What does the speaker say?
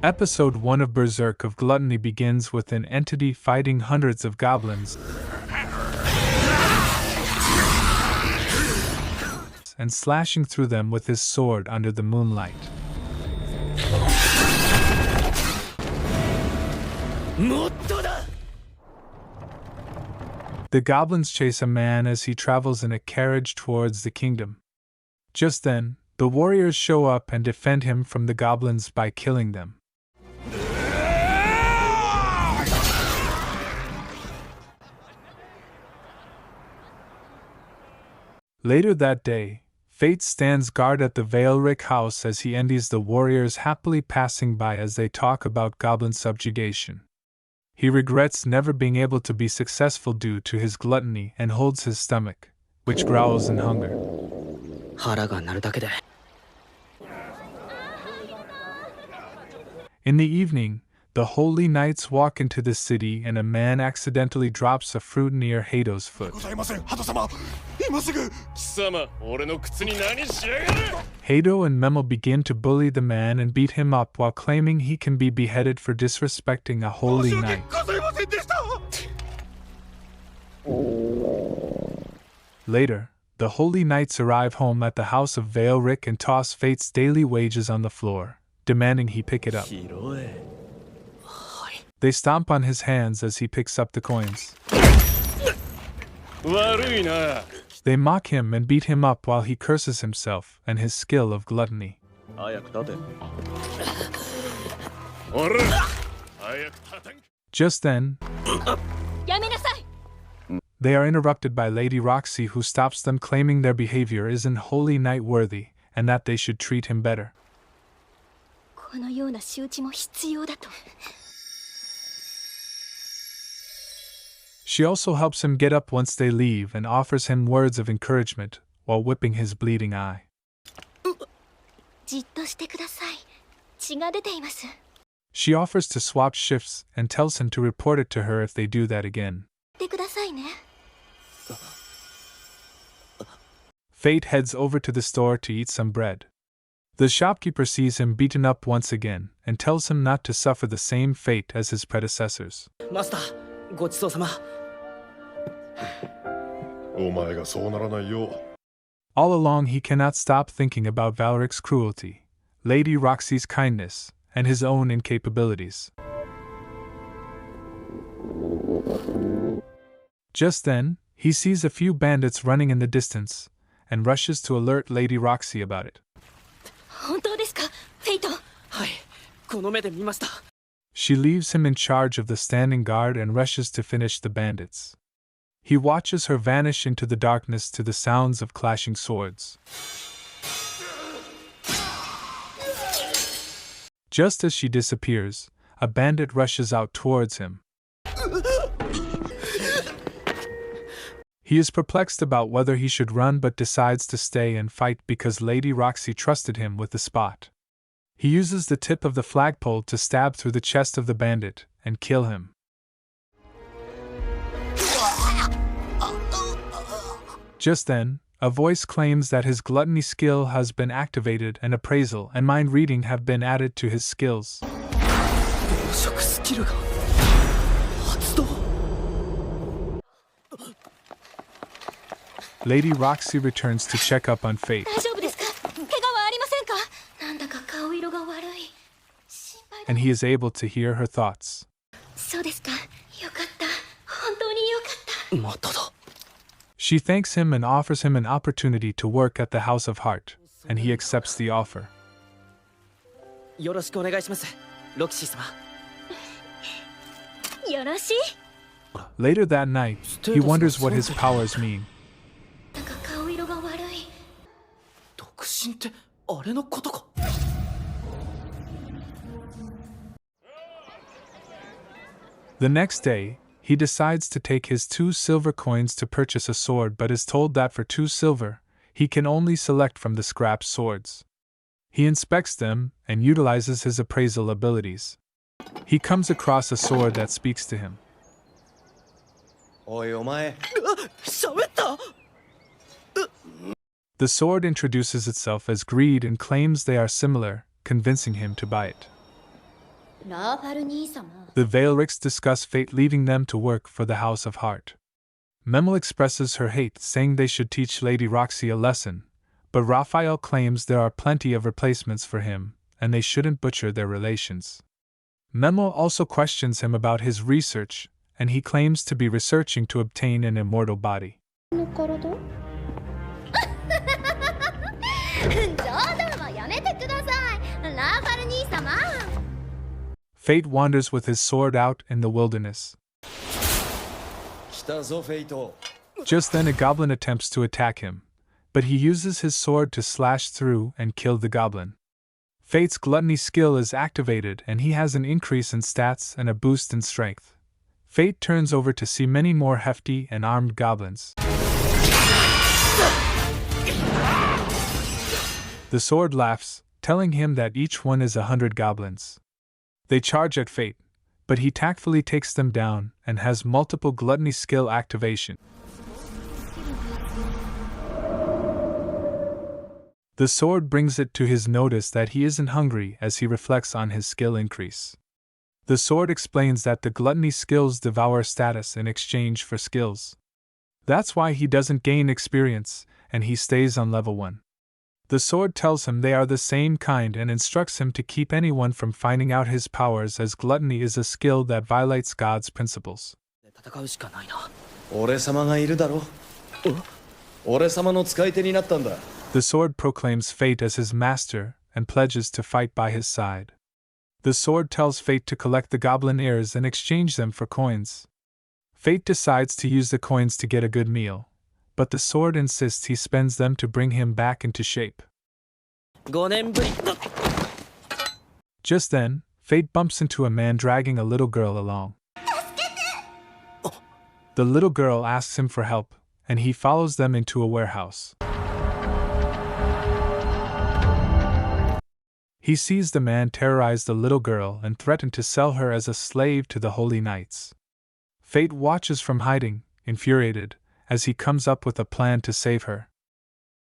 Episode 1 of Berserk of Gluttony begins with an entity fighting hundreds of goblins and slashing through them with his sword under the moonlight. The goblins chase a man as he travels in a carriage towards the kingdom. Just then, the warriors show up and defend him from the goblins by killing them. Later that day, Fate stands guard at the Valeric house as he envies the warriors happily passing by as they talk about goblin subjugation. He regrets never being able to be successful due to his gluttony and holds his stomach, which growls in hunger. In the evening, the holy knights walk into the city and a man accidentally drops a fruit near Hado's foot. Hado and Memo begin to bully the man and beat him up while claiming he can be beheaded for disrespecting a holy knight. Later, the holy knights arrive home at the house of Valeric and toss Fate's daily wages on the floor, demanding he pick it up. They stomp on his hands as he picks up the coins. They mock him and beat him up while he curses himself and his skill of gluttony. Just then, they are interrupted by Lady Roxy, who stops them, claiming their behavior isn't holy knight worthy and that they should treat him better. She also helps him get up once they leave and offers him words of encouragement while whipping his bleeding eye. She offers to swap shifts and tells him to report it to her if they do that again. Fate heads over to the store to eat some bread. The shopkeeper sees him beaten up once again and tells him not to suffer the same fate as his predecessors. All along he cannot stop thinking about Valeric's cruelty, Lady Roxy's kindness, and his own incapabilities. Just then, he sees a few bandits running in the distance, and rushes to alert Lady Roxy about it. She leaves him in charge of the standing guard and rushes to finish the bandits. He watches her vanish into the darkness to the sounds of clashing swords. Just as she disappears, a bandit rushes out towards him. He is perplexed about whether he should run but decides to stay and fight because Lady Roxy trusted him with the spot. He uses the tip of the flagpole to stab through the chest of the bandit and kill him. Just then, a voice claims that his gluttony skill has been activated and appraisal and mind reading have been added to his skills. Lady Roxy returns to check up on Fate. And he is able to hear her thoughts. She thanks him and offers him an opportunity to work at the House of Heart, and he accepts the offer. Later that night, he wonders what his powers mean. The next day, he decides to take his 2 silver coins to purchase a sword but is told that for 2 silver, he can only select from the scrap swords. He inspects them and utilizes his appraisal abilities. He comes across a sword that speaks to him. The sword introduces itself as Greed and claims they are similar, convincing him to buy it. The Veilricks discuss Fate leaving them to work for the House of Heart. Memel expresses her hate, saying they should teach Lady Roxy a lesson, but Raphael claims there are plenty of replacements for him, and they shouldn't butcher their relations. Memel also questions him about his research, and he claims to be researching to obtain an immortal body. Fate wanders with his sword out in the wilderness. Just then a goblin attempts to attack him, but he uses his sword to slash through and kill the goblin. Fate's gluttony skill is activated and he has an increase in stats and a boost in strength. Fate turns over to see many more hefty and armed goblins. The sword laughs, telling him that each one is 100 goblins. They charge at Fate, but he tactfully takes them down and has multiple gluttony skill activation. The sword brings it to his notice that he isn't hungry as he reflects on his skill increase. The sword explains that the gluttony skills devour status in exchange for skills. That's why he doesn't gain experience, and he stays on level 1. The sword tells him they are the same kind and instructs him to keep anyone from finding out his powers, as gluttony is a skill that violates God's principles. The sword proclaims Fate as his master and pledges to fight by his side. The sword tells Fate to collect the goblin ears and exchange them for coins. Fate decides to use the coins to get a good meal, but the sword insists he spends them to bring him back into shape. Just then, Fate bumps into a man dragging a little girl along. The little girl asks him for help, and he follows them into a warehouse. He sees the man terrorize the little girl and threaten to sell her as a slave to the Holy Knights. Fate watches from hiding, infuriated, as he comes up with a plan to save her.